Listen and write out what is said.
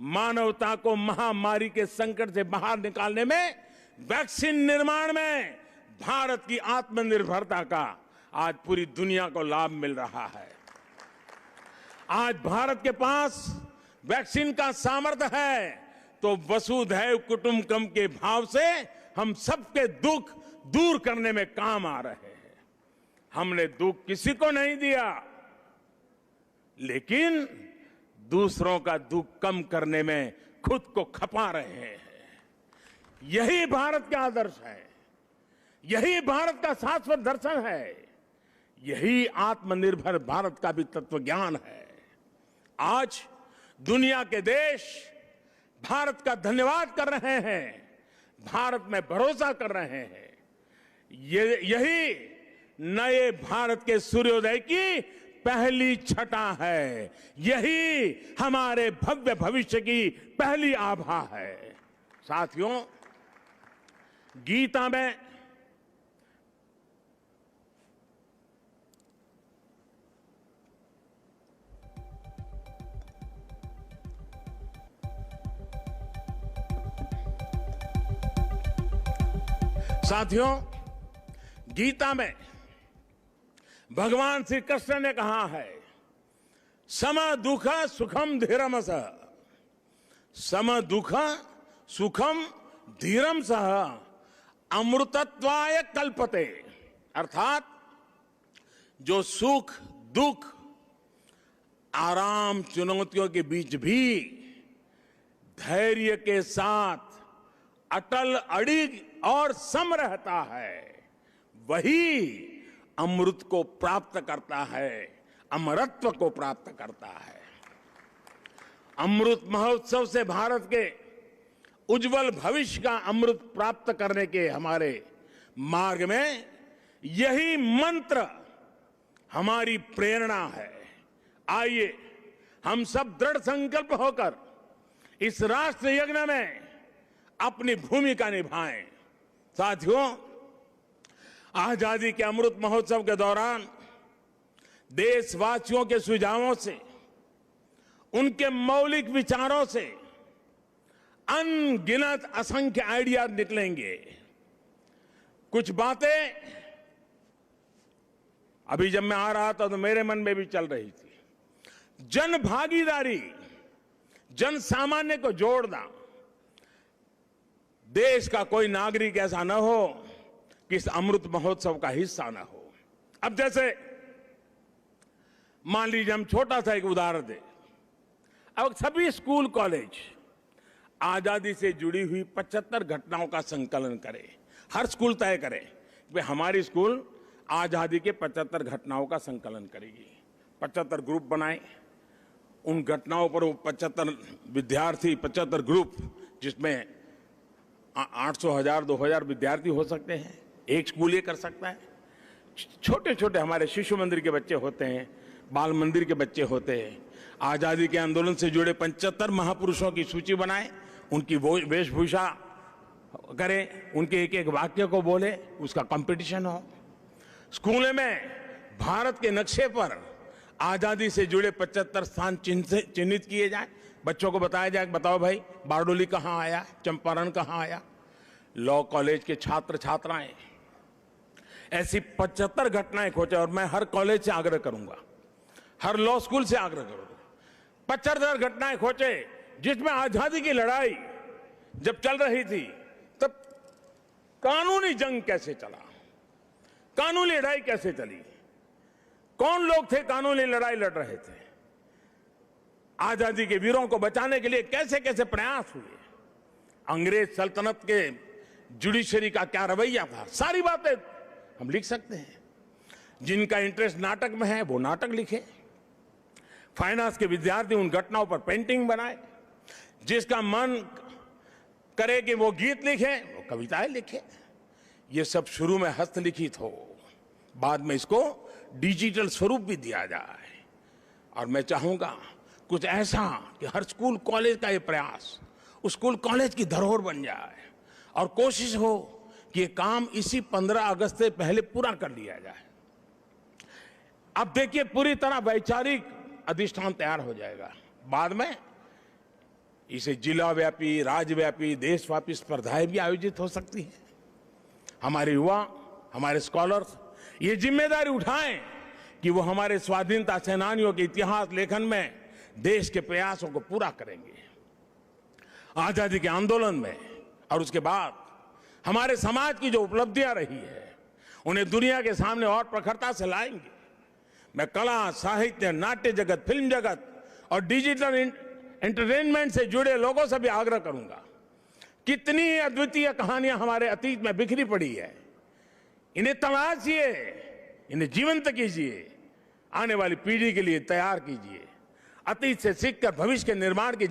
मानवता को महामारी के संकट से बाहर निकालने में, वैक्सीन निर्माण में भारत की आत्मनिर्भरता का आज पूरी दुनिया को लाभ मिल रहा है। आज भारत के पास वैक्सीन का सामर्थ्य है तो वसुधैव कुटुंबकम के भाव से हम सबके दुख दूर करने में काम आ रहे हैं। हमने दुख किसी को नहीं दिया, लेकिन दूसरों का दुख कम करने में खुद को खपा रहे हैं। यही भारत का आदर्श है, यही भारत का शाश्वत दर्शन है, यही आत्मनिर्भर भारत का भी तत्वज्ञान है। आज दुनिया के देश भारत का धन्यवाद कर रहे हैं, भारत में भरोसा कर रहे हैं। यही नए भारत के सूर्योदय की पहली छटा है, यही हमारे भव्य भविष्य की पहली आभा है। साथियों, गीता में भगवान श्री कृष्ण ने कहा है, सम दुख सुखम धीरम सह, सम दुख सुखम धीरम सह अमृतत्वाय कल्पते। अर्थात जो सुख दुख आराम चुनौतियों के बीच भी धैर्य के साथ अटल अडिग और सम रहता है, वही अमृत को प्राप्त करता है, अमरत्व को प्राप्त करता है। अमृत महोत्सव से भारत के उज्जवल भविष्य का अमृत प्राप्त करने के हमारे मार्ग में यही मंत्र हमारी प्रेरणा है। आइए हम सब दृढ़ संकल्प होकर इस राष्ट्र यज्ञ में अपनी भूमिका निभाएं। साथियों, आजादी के अमृत महोत्सव के दौरान देशवासियों के सुझावों से, उनके मौलिक विचारों से अनगिनत असंख्य आइडिया निकलेंगे। कुछ बातें अभी जब मैं आ रहा था तो मेरे मन में भी चल रही थी। जन भागीदारी, जन सामान्य को जोड़ना। देश का कोई नागरिक ऐसा न हो कि इस अमृत महोत्सव का हिस्सा न हो। अब जैसे मान लीजिए हम छोटा सा एक उदाहरण दें। अब सभी स्कूल कॉलेज आजादी से जुड़ी हुई 75 घटनाओं का संकलन करें। हर स्कूल तय करे कि हमारी स्कूल आजादी के 75 घटनाओं का संकलन करेगी। 75 ग्रुप बनाए, उन घटनाओं पर वो 75 विद्यार्थी, 75 ग्रुप, जिसमें 800, 1000, 2000 विद्यार्थी हो सकते हैं। एक स्कूल ये कर सकता है। छोटे छोटे हमारे शिशु मंदिर के बच्चे होते हैं, बाल मंदिर के बच्चे होते हैं। आजादी के आंदोलन से जुड़े 75 महापुरुषों की सूची बनाएं, उनकी वेशभूषा करें, उनके एक एक वाक्य को बोले, उसका कंपटीशन हो। स्कूल में भारत के नक्शे पर आजादी से जुड़े 75 स्थान चिन्हित किए जाए। बच्चों को बताया जाए, बताओ भाई बारडोली कहाँ आया, चंपारण कहाँ आया। लॉ कॉलेज के छात्र छात्राएं ऐसी 75 घटनाएं खोजे, और मैं हर कॉलेज से आग्रह करूंगा, हर लॉ स्कूल से आग्रह करूंगा, 75 घटनाएं खोजे जिसमें आजादी की लड़ाई जब चल रही थी तब कानूनी जंग कैसे चला, कानूनी लड़ाई कैसे चली, कौन लोग थे कानूनी लड़ाई लड़ रहे थे, आजादी के वीरों को बचाने के लिए कैसे कैसे प्रयास हुए, अंग्रेज सल्तनत के जुडिशरी का क्या रवैया था। सारी बातें हम लिख सकते हैं। जिनका इंटरेस्ट नाटक में है वो नाटक लिखे, फाइनेंस के विद्यार्थी उन घटनाओं पर पेंटिंग बनाए, जिसका मन करे कि वो गीत लिखे वो कविताएं लिखे। ये सब शुरू में हस्तलिखित हो, बाद में इसको डिजिटल स्वरूप भी दिया जाए। और मैं चाहूंगा कुछ ऐसा कि हर स्कूल कॉलेज का ये प्रयास उस स्कूल कॉलेज की धरोहर बन जाए, और कोशिश हो कि ये काम इसी 15 अगस्त से पहले पूरा कर लिया जाए। अब देखिए पूरी तरह वैचारिक अधिष्ठान तैयार हो जाएगा। बाद में इसे जिला व्यापी, राज्यव्यापी, देशव्यापी स्पर्धाएं भी आयोजित हो सकती हैं। हमारे युवा, हमारे स्कॉलर्स ये जिम्मेदारी उठाएं कि वो हमारे स्वाधीनता सेनानियों के इतिहास लेखन में देश के प्रयासों को पूरा करेंगे। आजादी के आंदोलन में और उसके बाद हमारे समाज की जो उपलब्धियां रही है उन्हें दुनिया के सामने और प्रखरता से लाएंगे। मैं कला, साहित्य, नाट्य जगत, फिल्म जगत और डिजिटल एंटरटेनमेंट से जुड़े लोगों से भी आग्रह करूंगा। कितनी अद्वितीय कहानियां हमारे अतीत में बिखरी पड़ी है, इन्हें तलाशिए, इन्हें जीवंत कीजिए, आने वाली पीढ़ी के लिए तैयार कीजिए। अतीत से सीखकर भविष्य के निर्माण की